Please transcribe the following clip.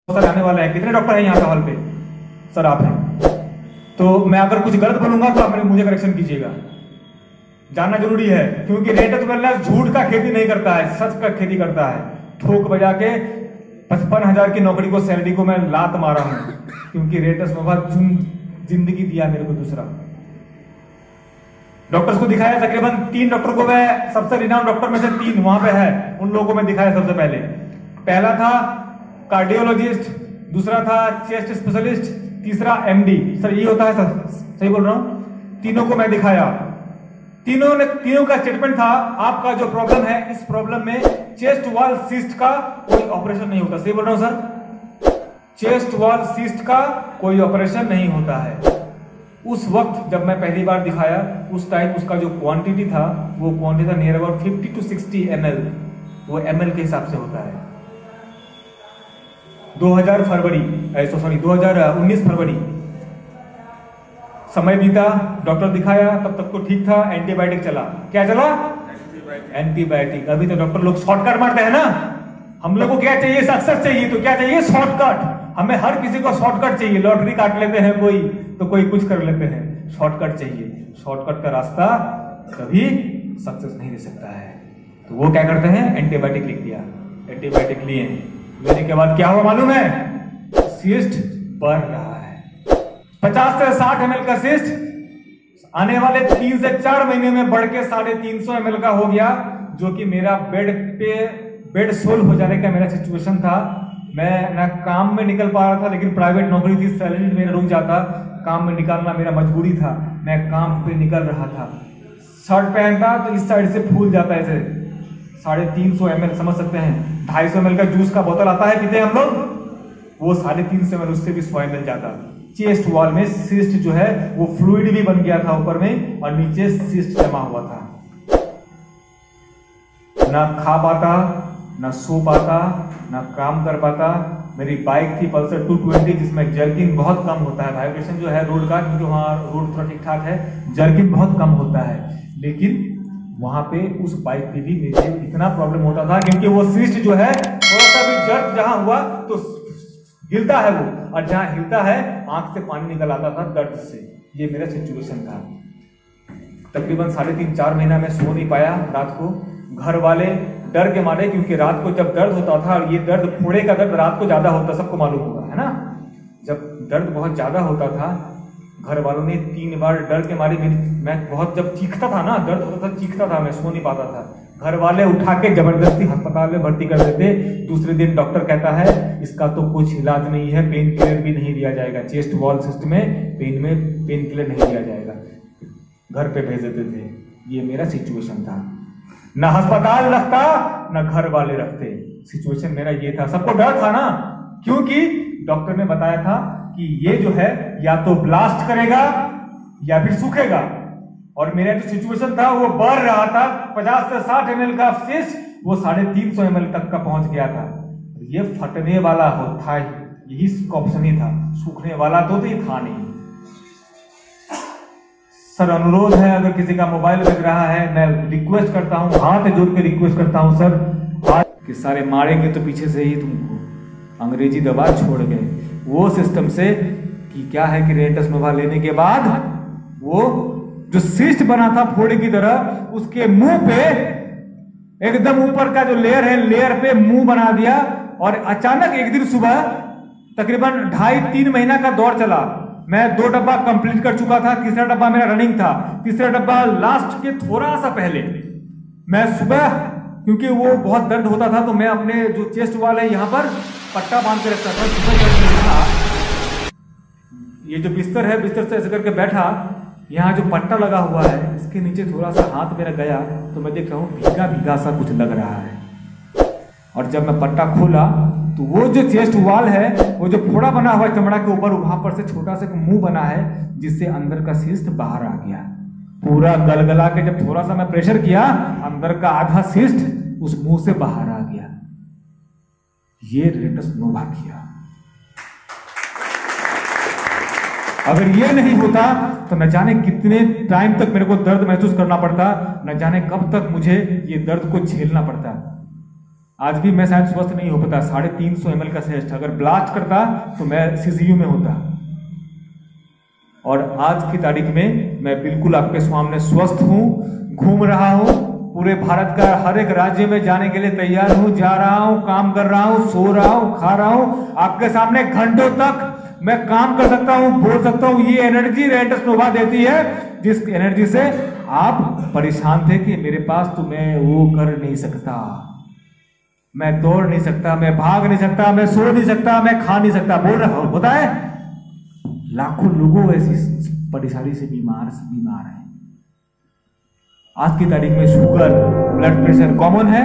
Sir आने वाला है, कितने डॉक्टर हैं यहाँ पे हॉल पे? सर आप हैं, तो मैं अगर कुछ गलत बोलूंगा तो आप मुझे करेक्शन कीजिएगा, जानना जरूरी है। क्योंकि रेटस वेलनेस झूठ का खेती नहीं करता है, सच का खेती करता है। ठोक बजा के 55,000 की नौकरी को, सैलरी को मैं लात मारा हूं, क्योंकि रेटस नोवा जिंदगी दिया मेरे को। दूसरा डॉक्टर्स को दिखाया, तकरीबन 3 डॉक्टर को मैं, सबसे रिनाउंड डॉक्टर में से 3 वहां पे है, उन लोगों को मैं दिखाया सबसे पहले। पहला था कार्डियोलॉजिस्ट, दूसरा था चेस्ट स्पेशलिस्ट, तीसरा एमडी। सर ये होता है सर, सही बोल रहा हूं? तीनों को मैं दिखाया, तीनों का स्टेटमेंट था आपका जो प्रॉब्लम है, इस प्रॉब्लम में चेस्ट वॉल सिस्ट का कोई ऑपरेशन नहीं होता। सही बोल रहा हूं सर? चेस्ट वॉल सिस्ट का कोई ऑपरेशन नहीं होता है। उस वक्त जब मैं पहली बार दिखाया, उस टाइम उसका जो क्वांटिटी था, वो क्वांटिटी था नियर अबाउट 50 to 60 ml, वो ml के हिसाब से होता है। 2019 फरवरी समय बीता, डॉक्टर दिखाया, तब तक तो ठीक था, एंटीबायोटिक चला। क्या चला? एंटीबायोटिक। अभी तो डॉक्टर लोग शॉर्टकट मारते हैं ना, हम लोग को क्या चाहिए? सक्सेस चाहिए, तो क्या चाहिए? शॉर्टकट। हमें हर किसी को शॉर्टकट चाहिए। लॉटरी काट लेते हैं कोई, तो कोई कुछ कर लेते हैं, शॉर्टकट चाहिए। शॉर्टकट का रास्ता कभी सक्सेस नहीं दे सकता है। तो वो क्या करते हैं? एंटीबायोटिक लिख दिया, एंटीबायोटिक लिए, लेने के बाद क्या हुआ मालूम है? सिस्ट बढ़ रहा है। 50 से 60 ml का सिस्ट आने वाले 3 से 4 महीने में बढ़ के 350 ml का हो गया, जो कि मेरा बेड सोल हो जाने का मेरा सिचुएशन था। मैं ना काम में निकल पा रहा था, लेकिन प्राइवेट नौकरी थी, सैलरी मेरा रुक जाता, काम में निकालना मेरा मजबूरी था। मैं काम पे निकल रहा था, शर्ट पहनता तो इस साइड से फूल जाता है, ऐसे 350 ml, समझ सकते हैं? 250 ml का जूस का बोतल आता है, पीते हैं हम लोग, वो 350 ml, उससे भी 100 ml जाता। चेस्ट वॉल में सिस्ट जो है वो फ्लूइड भी बन गया था ऊपर में, और नीचे सिस्ट जमा हुआ था। ना खा पाता, ना सो पाता, ना काम कर पाता। मेरी बाइक थी पल्सर 220, जिसमें जर्किंग बहुत कम होता है, वाइब्रेशन जो है रोड का, क्योंकि वहां रोड थोड़ा ठीक ठाक है, जर्किंग बहुत कम होता है। लेकिन वहां पे उस बाइक पे भी मुझे इतना प्रॉब्लम होता था, क्योंकि वो सिस्ट जो है थोड़ा सा भी जर्क जहां हुआ तो हिलता है वो, और जहां हिलता है आंख से पानी निकल आता था दर्द से। ये मेरा सिचुएशन था। तकरीबन 3.5-4 महीना में सो नहीं पाया रात को। घर वाले डर के मारे, क्योंकि रात को जब दर्द होता था, और ये दर्द, फोड़े का दर्द रात को ज्यादा होता, सबको मालूम होगा, है ना? जब दर्द बहुत ज्यादा होता था, घर वालों ने 3 बार डर के मारे मैं बहुत जब चीखता था ना, दर्द होता था, चीखता था, मैं सो नहीं पाता था। घर वाले उठा के जबरदस्ती अस्पताल में भर्ती कर देते। दूसरे दिन डॉक्टर कहता है इसका तो कुछ इलाज नहीं है, पेन किलर भी नहीं दिया जाएगा, चेस्ट वॉल सिस्ट में पेन किलर नहीं दिया जाएगा, घर पे भेज देते थे। ये मेरा सिचुएशन था। ना अस्पताल रखता, ना घर वाले रखते। सिचुएशन मेरा ये था। सबको डर था ना, क्योंकि डॉक्टर ने बताया था कि ये जो है या तो ब्लास्ट करेगा या फिर सूखेगा, और मेरा जो सिचुएशन था वो बढ़ रहा था। 50 से 60 ml का सिस्ट वो 350 ml तक का पहुंच गया था। ये फटने वाला था, यही ऑप्शन ही था, सूखने वाला तो ये था नहीं। सर अनुरोध है, अगर किसी का मोबाइल बज रहा है, मैं रिक्वेस्ट करता हूं, हाथ जोड़ के रिक्वेस्ट करता हूं सर, आज कि सारे मारेंगे तो पीछे से ही तुमको अंग्रेजी दवा छोड़ गए वो सिस्टम से, कि क्या है कि रेटस नोवा लेने के बाद वो जो सिस्ट बना था फोड़े की तरह, उसके मुंह पे एकदम ऊपर का जो लेयर है, लेयर पे मुंह बना दिया। और अचानक एक दिन सुबह, तकरीबन 2.5-3 महीना का दौर चला, मैं 2 डब्बा कंप्लीट कर चुका था, तीसरा डब्बा मेरा रनिंग था, तीसरा डब्बा लास्ट के थोड़ा सा पहले, मैं सुबह, क्योंकि वो बहुत दर्द होता था, तो मैं अपने जो चेस्ट वॉल है यहाँ पर पट्टा बांध के रखता था। सुबह जब मैं उठा, ये जो बिस्तर है, बिस्तर से ऐसे करके बैठा, यहाँ जो पट्टा लगा हुआ है, इसके नीचे थोड़ा सा हाथ मेरा गया, तो मैं देख रहा हूँ भीगा भीगा सा कुछ लग रहा है। और जब मैं पट्टा खोला, तो वो जो चेस्ट वॉल है, वो जो फोड़ा बना हुआ है चमड़ा के ऊपर, वहां पर से छोटा सा मुंह बना है, जिससे अंदर का सिस्ट बाहर आ गया। पूरा गलगला के जब थोड़ा सा मैं प्रेशर किया, अंदर का आधा सिस्ट उस मुंह से बाहर आ गया। ये रेटस नोवा किया। अगर ये नहीं होता तो न जाने कितने टाइम तक मेरे को दर्द महसूस करना पड़ता, न जाने कब तक मुझे ये दर्द को झेलना पड़ता। आज भी मैं शायद स्वस्थ नहीं हो पाता, 350 ml का टेस्ट अगर ब्लास्ट करता तो मैं सीसीयू में होता। और आज की तारीख में मैं बिल्कुल आपके सामने स्वस्थ हूं, घूम रहा हूं, पूरे भारत का हर एक राज्य में जाने के लिए तैयार हूं, जा रहा हूं, काम कर रहा हूं, सो रहा हूं, खा रहा हूं, आपके सामने घंटों तक मैं काम कर सकता हूं, बोल सकता हूं। ये एनर्जी रेंटस नोवा देती है, जिस एनर्जी से आप परेशान थे कि मेरे पास तो मैं वो कर नहीं सकता, मैं दौड़ नहीं सकता, मैं भाग नहीं सकता, मैं सो नहीं सकता, मैं खा नहीं सकता, बोल रहा हूं। होता है, लाखों लोगों ऐसी परेशानी से बीमार हैं। आज की तारीख में शुगर, ब्लड प्रेशर कॉमन है।